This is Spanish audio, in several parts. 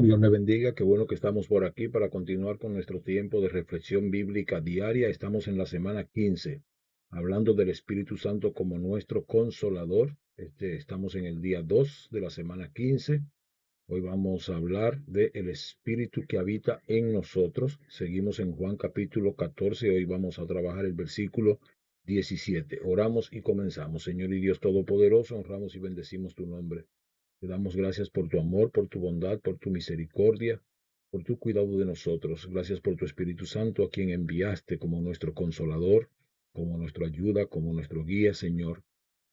Dios me bendiga, qué bueno que estamos por aquí para continuar con nuestro tiempo de reflexión bíblica diaria. Estamos en la semana 15, hablando del Espíritu Santo como nuestro consolador. Estamos en el día 2 de la semana 15. Hoy vamos a hablar del Espíritu que habita en nosotros. Seguimos en Juan capítulo 14. Hoy vamos a trabajar el versículo 17. Oramos y comenzamos. Señor y Dios Todopoderoso, honramos y bendecimos tu nombre. Te damos gracias por tu amor, por tu bondad, por tu misericordia, por tu cuidado de nosotros. Gracias por tu Espíritu Santo, a quien enviaste como nuestro consolador, como nuestra ayuda, como nuestro guía, Señor.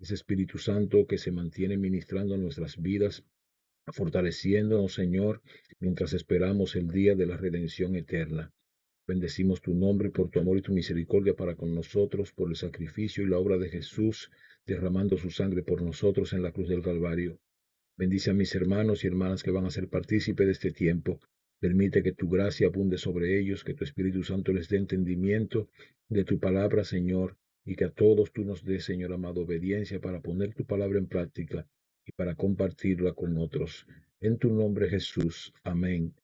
Ese Espíritu Santo que se mantiene ministrando en nuestras vidas, fortaleciéndonos, Señor, mientras esperamos el día de la redención eterna. Bendecimos tu nombre por tu amor y tu misericordia para con nosotros, por el sacrificio y la obra de Jesús, derramando su sangre por nosotros en la cruz del Calvario. Bendice a mis hermanos y hermanas que van a ser partícipes de este tiempo. Permite que tu gracia abunde sobre ellos, que tu Espíritu Santo les dé entendimiento de tu palabra, Señor, y que a todos tú nos des, Señor amado, obediencia para poner tu palabra en práctica y para compartirla con otros. En tu nombre, Jesús. Amén.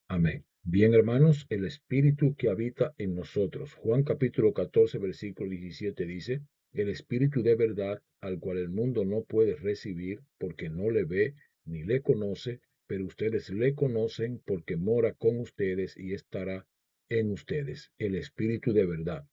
Amén. Bien, hermanos, el Espíritu que habita en nosotros. Juan capítulo 14, versículo 17 dice, el Espíritu de verdad, al cual el mundo no puede recibir porque no le ve ni le conoce, pero ustedes le conocen porque mora con ustedes y estará en ustedes. El Espíritu de verdad.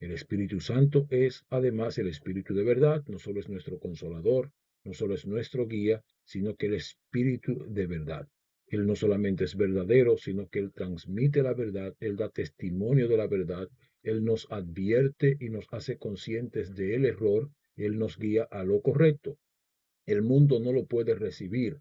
El Espíritu Santo es además el Espíritu de verdad, no solo es nuestro consolador, no solo es nuestro guía, sino que el Espíritu de verdad. Él no solamente es verdadero, sino que Él transmite la verdad, Él da testimonio de la verdad, Él nos advierte y nos hace conscientes del error, Él nos guía a lo correcto. El mundo no lo puede recibir,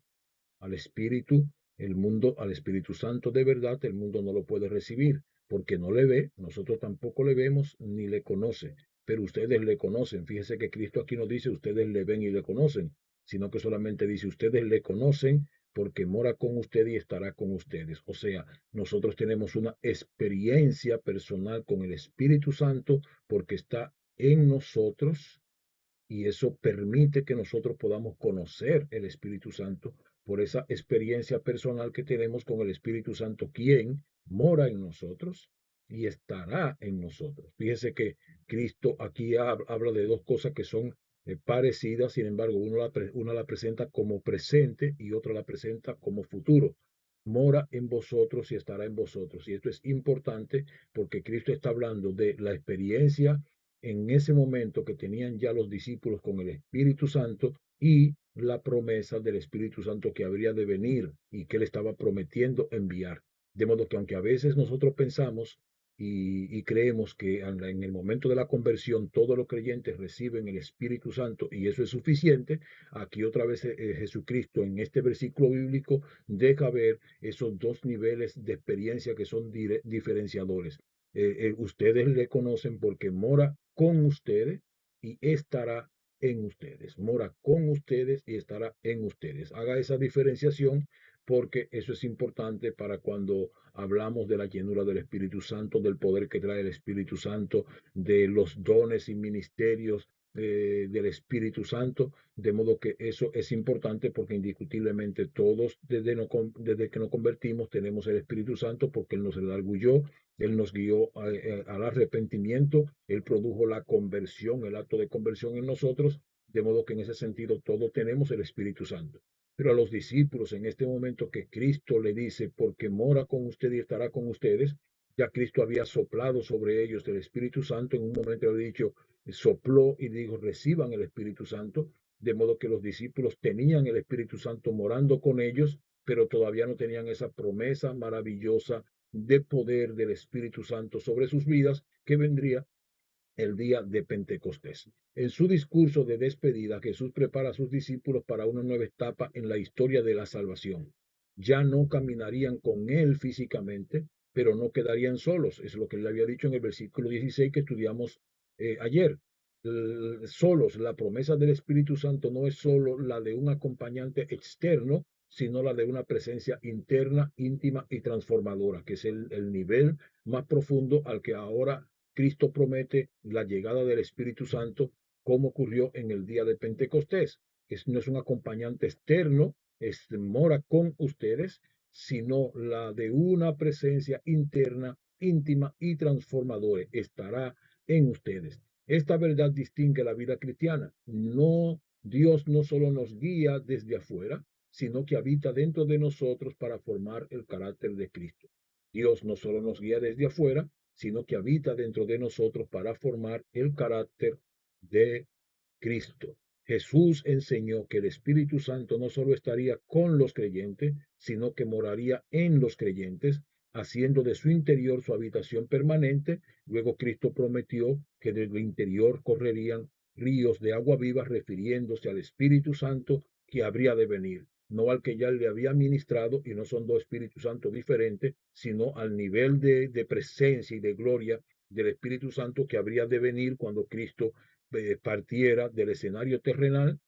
al Espíritu, el mundo, al Espíritu Santo de verdad, el mundo no lo puede recibir porque no le ve, nosotros tampoco le vemos ni le conoce, pero ustedes le conocen. Fíjese que Cristo aquí no dice ustedes le ven y le conocen, sino que solamente dice ustedes le conocen porque mora con ustedes y estará con ustedes. O sea, nosotros tenemos una experiencia personal con el Espíritu Santo porque está en nosotros y eso permite que nosotros podamos conocer el Espíritu Santo por esa experiencia personal que tenemos con el Espíritu Santo, quien mora en nosotros y estará en nosotros. Fíjese que Cristo aquí habla de dos cosas que son parecidas, sin embargo, una la presenta como presente y otra la presenta como futuro. Mora en vosotros y estará en vosotros. Y esto es importante porque Cristo está hablando de la experiencia en ese momento que tenían ya los discípulos con el Espíritu Santo y la promesa del Espíritu Santo que habría de venir y que él estaba prometiendo enviar. De modo que aunque a veces nosotros pensamos y creemos que en el momento de la conversión todos los creyentes reciben el Espíritu Santo y eso es suficiente, aquí otra vez Jesucristo en este versículo bíblico deja ver esos dos niveles de experiencia que son diferenciadores. Ustedes le conocen porque mora con ustedes y estará en ustedes. Mora con ustedes y estará en ustedes. Haga esa diferenciación porque eso es importante para cuando hablamos de la llenura del Espíritu Santo, del poder que trae el Espíritu Santo, de los dones y ministerios del Espíritu Santo, de modo que eso es importante porque indiscutiblemente todos desde que nos convertimos tenemos el Espíritu Santo porque Él nos redarguyó, él nos guió al arrepentimiento, Él produjo la conversión, el acto de conversión en nosotros, de modo que en ese sentido todos tenemos el Espíritu Santo. Pero a los discípulos en este momento que Cristo le dice, porque mora con usted y estará con ustedes, ya Cristo había soplado sobre ellos el Espíritu Santo, en un momento había dicho, sopló y dijo, reciban el Espíritu Santo, de modo que los discípulos tenían el Espíritu Santo morando con ellos, pero todavía no tenían esa promesa maravillosa de poder del Espíritu Santo sobre sus vidas que vendría el día de Pentecostés. En su discurso de despedida, Jesús prepara a sus discípulos para una nueva etapa en la historia de la salvación. Ya no caminarían con Él físicamente, pero no quedarían solos. Es lo que él había dicho en el versículo 16 que estudiamos ayer. Solos, la promesa del Espíritu Santo no es solo la de un acompañante externo, sino la de una presencia interna, íntima y transformadora, que es el nivel más profundo al que ahora Cristo promete la llegada del Espíritu Santo, como ocurrió en el día de Pentecostés. No es un acompañante externo, mora con ustedes, sino la de una presencia interna, íntima y transformadora. Estará en ustedes. Esta verdad distingue la vida cristiana. No, Dios no solo nos guía desde afuera, sino que habita dentro de nosotros para formar el carácter de Cristo. Dios no solo nos guía desde afuera, sino que habita dentro de nosotros para formar el carácter de Cristo. Jesús enseñó que el Espíritu Santo no solo estaría con los creyentes, sino que moraría en los creyentes, haciendo de su interior su habitación permanente. Luego Cristo prometió que del interior correrían ríos de agua viva, refiriéndose al Espíritu Santo que habría de venir, no al que ya le había ministrado, y no son dos Espíritus Santos diferentes, sino al nivel de presencia y de gloria del Espíritu Santo que habría de venir cuando Cristo partiera del escenario terrenal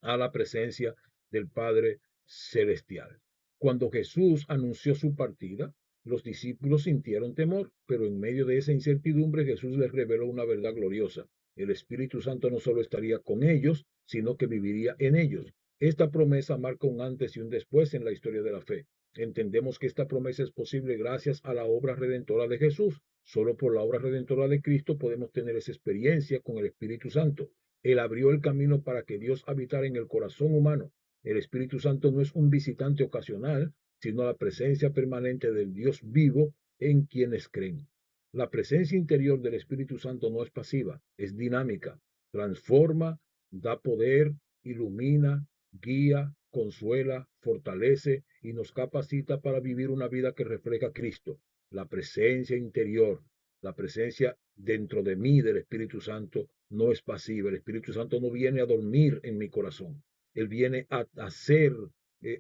a la presencia del Padre Celestial. Cuando Jesús anunció su partida, los discípulos sintieron temor, pero en medio de esa incertidumbre Jesús les reveló una verdad gloriosa. El Espíritu Santo no solo estaría con ellos, sino que viviría en ellos. Esta promesa marca un antes y un después en la historia de la fe. Entendemos que esta promesa es posible gracias a la obra redentora de Jesús. Solo por la obra redentora de Cristo podemos tener esa experiencia con el Espíritu Santo. Él abrió el camino para que Dios habitara en el corazón humano. El Espíritu Santo no es un visitante ocasional, sino la presencia permanente del Dios vivo en quienes creen. La presencia interior del Espíritu Santo no es pasiva, es dinámica, transforma, da poder, ilumina, guía, consuela, fortalece y nos capacita para vivir una vida que refleja a Cristo. La presencia interior, la presencia dentro de mí del Espíritu Santo no es pasiva. El Espíritu Santo no viene a dormir en mi corazón. Él viene a hacer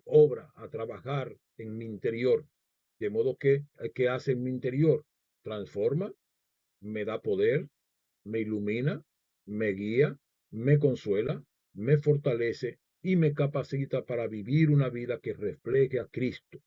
obra, a trabajar en mi interior. De modo que, ¿qué hace en mi interior? Transforma, me da poder, me ilumina, me guía, me consuela, me fortalece y me capacita para vivir una vida que refleje a Cristo.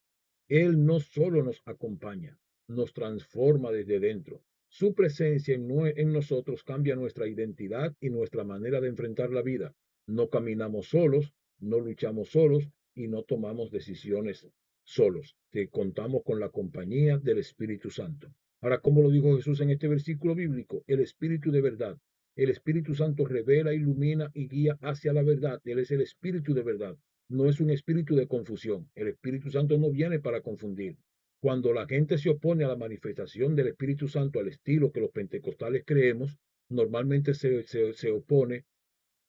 Él no solo nos acompaña, nos transforma desde dentro. Su presencia en nosotros cambia nuestra identidad y nuestra manera de enfrentar la vida. No caminamos solos, no luchamos solos y no tomamos decisiones solos. Que contamos con la compañía del Espíritu Santo. Ahora, ¿cómo lo dijo Jesús en este versículo bíblico? El Espíritu de verdad. El Espíritu Santo revela, ilumina y guía hacia la verdad. Él es el Espíritu de verdad. No es un espíritu de confusión. El Espíritu Santo no viene para confundir. Cuando la gente se opone a la manifestación del Espíritu Santo al estilo que los pentecostales creemos, normalmente se opone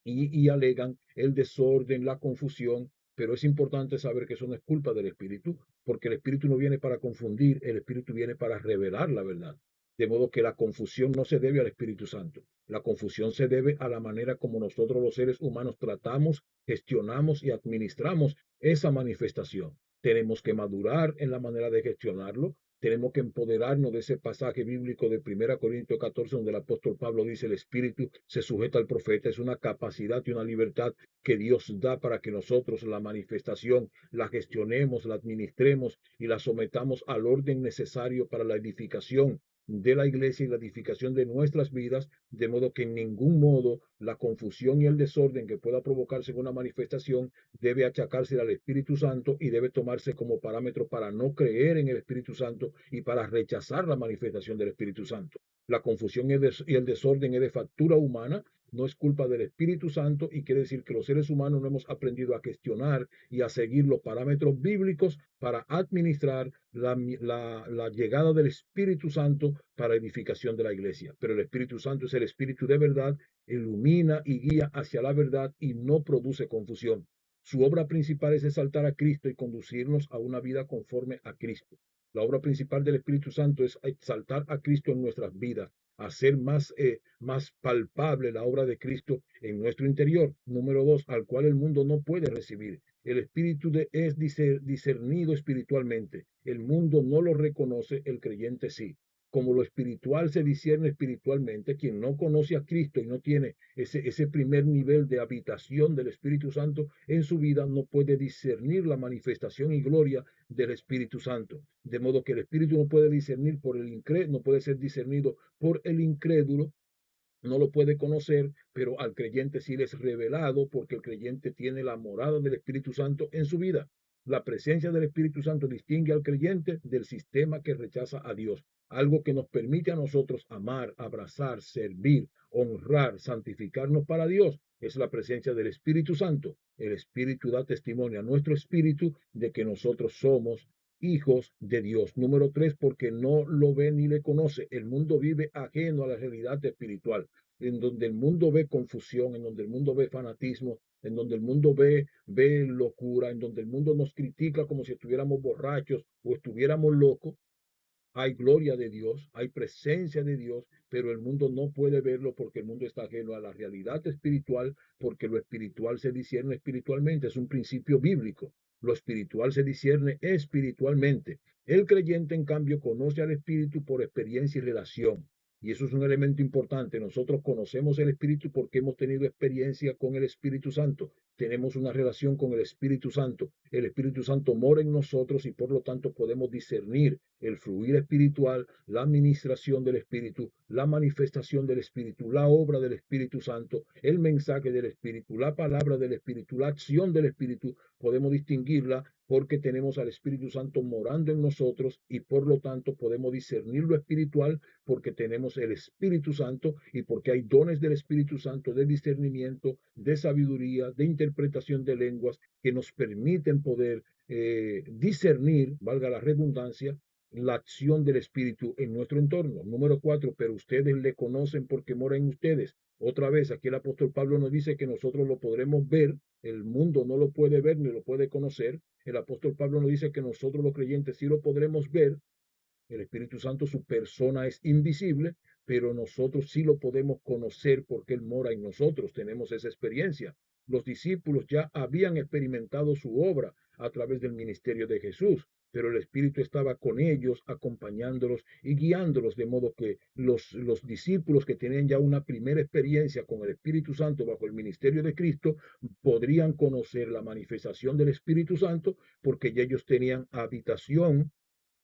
y alegan el desorden, la confusión, pero es importante saber que eso no es culpa del Espíritu, porque el Espíritu no viene para confundir, el Espíritu viene para revelar la verdad. De modo que la confusión no se debe al Espíritu Santo. La confusión se debe a la manera como nosotros los seres humanos tratamos, gestionamos y administramos esa manifestación. Tenemos que madurar en la manera de gestionarlo. Tenemos que empoderarnos de ese pasaje bíblico de 1 Corintios 14, donde el apóstol Pablo dice, el Espíritu se sujeta al profeta. Es una capacidad y una libertad que Dios da para que nosotros la manifestación la gestionemos, la administremos y la sometamos al orden necesario para la edificación de la iglesia y la edificación de nuestras vidas, de modo que en ningún modo la confusión y el desorden que pueda provocarse en una manifestación debe achacarse al Espíritu Santo y debe tomarse como parámetro para no creer en el Espíritu Santo y para rechazar la manifestación del Espíritu Santo. La confusión y el desorden es de factura humana, no es culpa del Espíritu Santo y quiere decir que los seres humanos no hemos aprendido a gestionar y a seguir los parámetros bíblicos para administrar la llegada del Espíritu Santo para edificación de la iglesia. Pero el Espíritu Santo es el Espíritu de verdad, ilumina y guía hacia la verdad y no produce confusión. Su obra principal es exaltar a Cristo y conducirnos a una vida conforme a Cristo. La obra principal del Espíritu Santo es exaltar a Cristo en nuestras vidas, hacer más palpable la obra de Cristo en nuestro interior. Número dos, al cual el mundo no puede recibir. El espíritu es discernido espiritualmente. El mundo no lo reconoce, el creyente sí. Como lo espiritual se discierne espiritualmente, quien no conoce a Cristo y no tiene ese primer nivel de habitación del Espíritu Santo en su vida, no puede discernir la manifestación y gloria del Espíritu Santo. De modo que el Espíritu no puede discernir por el incrédulo, no puede ser discernido por el incrédulo, no lo puede conocer, pero al creyente sí le es revelado porque el creyente tiene la morada del Espíritu Santo en su vida. La presencia del Espíritu Santo distingue al creyente del sistema que rechaza a Dios, algo que nos permite a nosotros amar, abrazar, servir, honrar, santificarnos para Dios. Es la presencia del Espíritu Santo. El Espíritu da testimonio a nuestro espíritu de que nosotros somos hijos de Dios. Número tres, porque no lo ve ni le conoce. El mundo vive ajeno a la realidad espiritual, en donde el mundo ve confusión, en donde el mundo ve fanatismo, en donde el mundo ve locura, en donde el mundo nos critica como si estuviéramos borrachos o estuviéramos locos. Hay gloria de Dios, hay presencia de Dios, pero el mundo no puede verlo porque el mundo está ajeno a la realidad espiritual, porque lo espiritual se discierne espiritualmente, es un principio bíblico. Lo espiritual se discierne espiritualmente. El creyente, en cambio, conoce al Espíritu por experiencia y relación. Y eso es un elemento importante. Nosotros conocemos el Espíritu porque hemos tenido experiencia con el Espíritu Santo. Tenemos una relación con el Espíritu Santo. El Espíritu Santo mora en nosotros y por lo tanto podemos discernir el fluir espiritual, la administración del Espíritu, la manifestación del Espíritu, la obra del Espíritu Santo, el mensaje del Espíritu, la palabra del Espíritu, la acción del Espíritu. Podemos distinguirla porque tenemos al Espíritu Santo morando en nosotros y por lo tanto podemos discernir lo espiritual porque tenemos el Espíritu Santo y porque hay dones del Espíritu Santo de discernimiento, de sabiduría, de interpretación de lenguas que nos permiten poder discernir, valga la redundancia, la acción del Espíritu en nuestro entorno. Número cuatro, pero ustedes le conocen porque mora en ustedes. Otra vez, aquí el apóstol Pablo nos dice que nosotros lo podremos ver, el mundo no lo puede ver ni lo puede conocer. El apóstol Pablo nos dice que nosotros los creyentes sí lo podremos ver. El Espíritu Santo, su persona es invisible, pero nosotros sí lo podemos conocer porque Él mora en nosotros, tenemos esa experiencia. Los discípulos ya habían experimentado su obra a través del ministerio de Jesús, pero el Espíritu estaba con ellos, acompañándolos y guiándolos, de modo que los discípulos que tenían ya una primera experiencia con el Espíritu Santo bajo el ministerio de Cristo, podrían conocer la manifestación del Espíritu Santo porque ya ellos tenían habitación,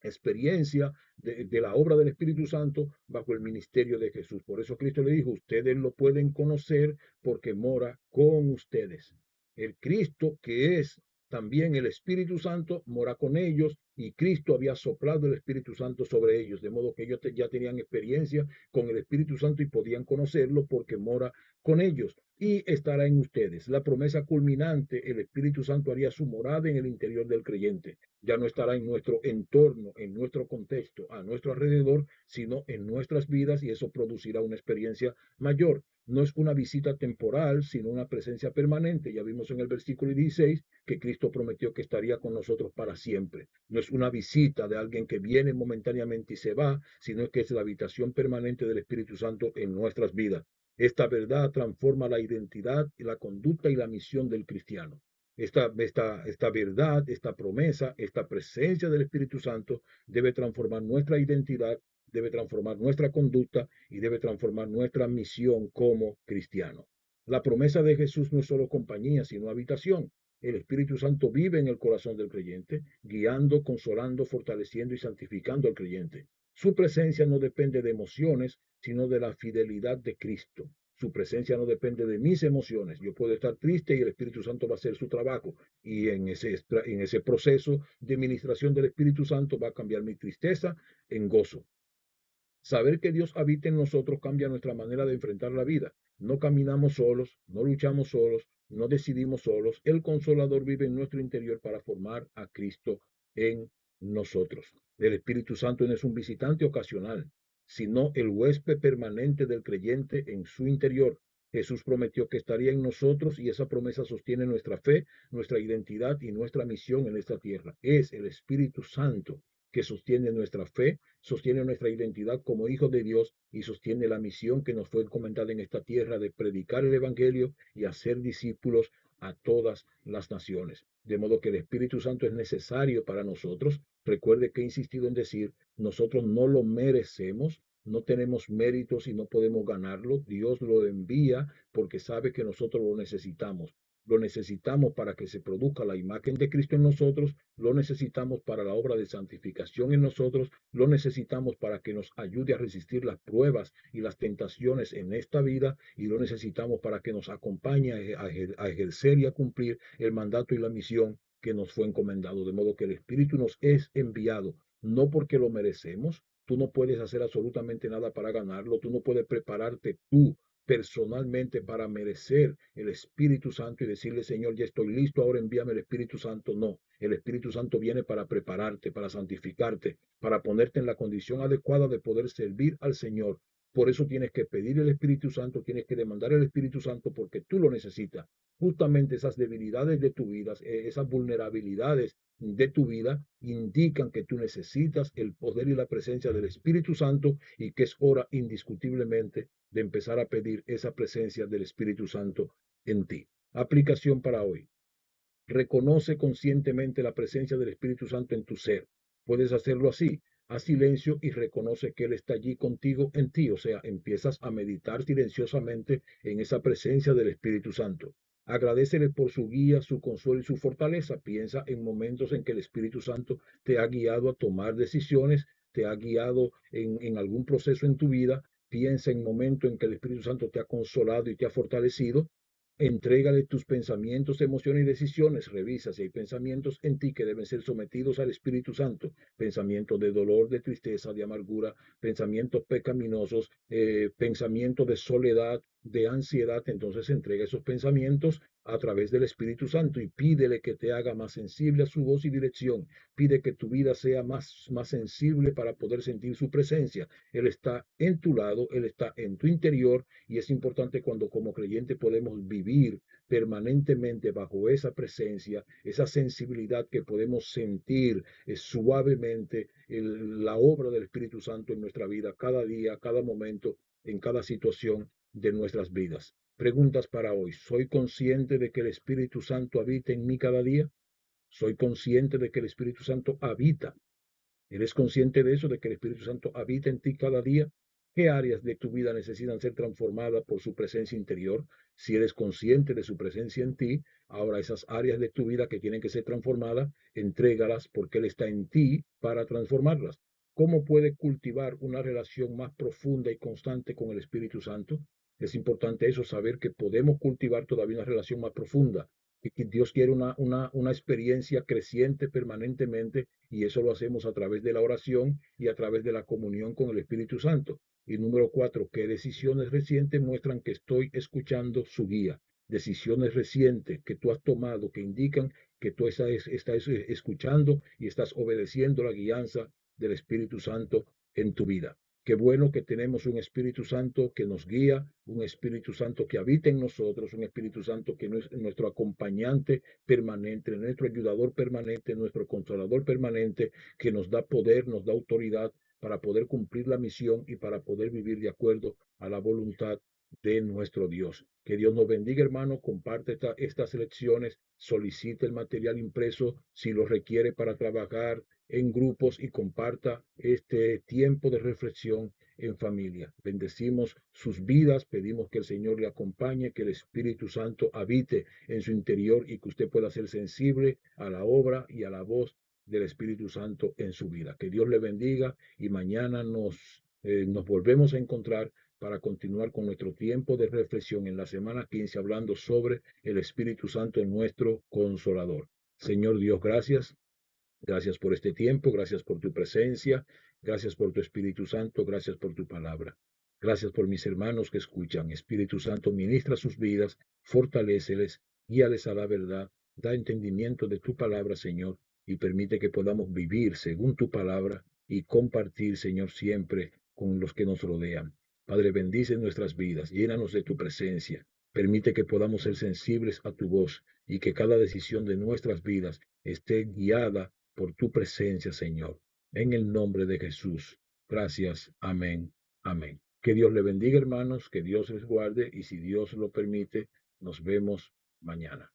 experiencia de la obra del Espíritu Santo bajo el ministerio de Jesús. Por eso Cristo le dijo, ustedes lo pueden conocer porque mora con ustedes. El Cristo, que es también el Espíritu Santo, mora con ellos y Cristo había soplado el Espíritu Santo sobre ellos, de modo que ellos ya tenían experiencia con el Espíritu Santo y podían conocerlo porque mora con ellos y estará en ustedes. La promesa culminante, el Espíritu Santo haría su morada en el interior del creyente. Ya no estará en nuestro entorno, en nuestro contexto, a nuestro alrededor, sino en nuestras vidas y eso producirá una experiencia mayor. No es una visita temporal, sino una presencia permanente. Ya vimos en el versículo 16 que Cristo prometió que estaría con nosotros para siempre. No es una visita de alguien que viene momentáneamente y se va, sino que es la habitación permanente del Espíritu Santo en nuestras vidas. Esta verdad transforma la identidad, la conducta y la misión del cristiano. Esta verdad, esta promesa, esta presencia del Espíritu Santo debe transformar nuestra identidad, debe transformar nuestra conducta y debe transformar nuestra misión como cristiano. La promesa de Jesús no es solo compañía, sino habitación. El Espíritu Santo vive en el corazón del creyente, guiando, consolando, fortaleciendo y santificando al creyente. Su presencia no depende de emociones, sino de la fidelidad de Cristo. Su presencia no depende de mis emociones. Yo puedo estar triste y el Espíritu Santo va a hacer su trabajo. Y en ese proceso de ministración del Espíritu Santo va a cambiar mi tristeza en gozo. Saber que Dios habita en nosotros cambia nuestra manera de enfrentar la vida. No caminamos solos, no luchamos solos, no decidimos solos. El Consolador vive en nuestro interior para formar a Cristo en nosotros. El Espíritu Santo no es un visitante ocasional, sino el huésped permanente del creyente en su interior. Jesús prometió que estaría en nosotros y esa promesa sostiene nuestra fe, nuestra identidad y nuestra misión en esta tierra. Es el Espíritu Santo que sostiene nuestra fe, sostiene nuestra identidad como hijos de Dios y sostiene la misión que nos fue encomendada en esta tierra de predicar el Evangelio y hacer discípulos a todas las naciones. De modo que el Espíritu Santo es necesario para nosotros. Recuerde que he insistido en decir, nosotros no lo merecemos, no tenemos méritos y no podemos ganarlo. Dios lo envía porque sabe que nosotros lo necesitamos. Lo necesitamos para que se produzca la imagen de Cristo en nosotros, lo necesitamos para la obra de santificación en nosotros, lo necesitamos para que nos ayude a resistir las pruebas y las tentaciones en esta vida y lo necesitamos para que nos acompañe a ejercer y a cumplir el mandato y la misión que nos fue encomendado. De modo que el Espíritu nos es enviado, no porque lo merecemos. Tú no puedes hacer absolutamente nada para ganarlo. Tú no puedes prepararte tú personalmente para merecer el Espíritu Santo y decirle, Señor, ya estoy listo, ahora envíame el Espíritu Santo. No, el Espíritu Santo viene para prepararte, para santificarte, para ponerte en la condición adecuada de poder servir al Señor. Por eso tienes que pedir el Espíritu Santo, tienes que demandar el Espíritu Santo porque tú lo necesitas. Justamente esas debilidades de tu vida, esas vulnerabilidades de tu vida indican que tú necesitas el poder y la presencia del Espíritu Santo y que es hora indiscutiblemente de empezar a pedir esa presencia del Espíritu Santo en ti. Aplicación para hoy. Reconoce conscientemente la presencia del Espíritu Santo en tu ser. Puedes hacerlo así. Haz silencio y reconoce que Él está allí contigo en ti. O sea, empiezas a meditar silenciosamente en esa presencia del Espíritu Santo. Agradecele por su guía, su consuelo y su fortaleza. Piensa en momentos en que el Espíritu Santo te ha guiado a tomar decisiones, te ha guiado en algún proceso en tu vida. Piensa en momentos en que el Espíritu Santo te ha consolado y te ha fortalecido. Entrégale tus pensamientos, emociones y decisiones. Revisa si hay pensamientos en ti que deben ser sometidos al Espíritu Santo. Pensamientos de dolor, de tristeza, de amargura, pensamientos pecaminosos, pensamientos de soledad, de ansiedad. Entonces entrega esos pensamientos a través del Espíritu Santo y pídele que te haga más sensible a su voz y dirección. Pide que tu vida sea más sensible para poder sentir su presencia. Él está en tu lado, Él está en tu interior y es importante cuando como creyente podemos vivir permanentemente bajo esa presencia, esa sensibilidad que podemos sentir suavemente la obra del Espíritu Santo en nuestra vida, cada día, cada momento, en cada situación de nuestras vidas. Preguntas para hoy. ¿Soy consciente de que el Espíritu Santo habita en mí cada día? ¿Soy consciente de que el Espíritu Santo habita? ¿Eres consciente de eso, de que el Espíritu Santo habita en ti cada día? ¿Qué áreas de tu vida necesitan ser transformadas por su presencia interior? Si eres consciente de su presencia en ti, ahora esas áreas de tu vida que tienen que ser transformadas, entrégalas porque Él está en ti para transformarlas. ¿Cómo puedes cultivar una relación más profunda y constante con el Espíritu Santo? Es importante eso, saber que podemos cultivar todavía una relación más profunda y que Dios quiere una experiencia creciente permanentemente y eso lo hacemos a través de la oración y a través de la comunión con el Espíritu Santo. Y número 4, ¿qué decisiones recientes muestran que estoy escuchando su guía? Decisiones recientes que tú has tomado que indican que tú estás escuchando y estás obedeciendo la guianza del Espíritu Santo en tu vida. Qué bueno que tenemos un Espíritu Santo que nos guía, un Espíritu Santo que habita en nosotros, un Espíritu Santo que es nuestro acompañante permanente, nuestro ayudador permanente, nuestro consolador permanente, que nos da poder, nos da autoridad para poder cumplir la misión y para poder vivir de acuerdo a la voluntad de nuestro Dios. Que Dios nos bendiga, hermano. Comparte estas lecciones, solicite el material impreso si lo requiere para trabajar en grupos y comparta este tiempo de reflexión en familia. Bendecimos sus vidas, pedimos que el Señor le acompañe, que el Espíritu Santo habite en su interior y que usted pueda ser sensible a la obra y a la voz del Espíritu Santo en su vida. Que Dios le bendiga y mañana nos volvemos a encontrar para continuar con nuestro tiempo de reflexión en la semana 15 hablando sobre el Espíritu Santo en nuestro consolador. Señor Dios, gracias. Gracias por este tiempo, gracias por tu presencia, gracias por tu Espíritu Santo, gracias por tu palabra. Gracias por mis hermanos que escuchan. Espíritu Santo, ministra sus vidas, fortaléceles, guíales a la verdad, da entendimiento de tu palabra, Señor, y permite que podamos vivir según tu palabra y compartir, Señor, siempre con los que nos rodean. Padre, bendice nuestras vidas, llénanos de tu presencia. Permite que podamos ser sensibles a tu voz y que cada decisión de nuestras vidas esté guiada por tu presencia, Señor. En el nombre de Jesús. Gracias. Amén. Amén. Que Dios le bendiga, hermanos, que Dios les guarde y si Dios lo permite, nos vemos mañana.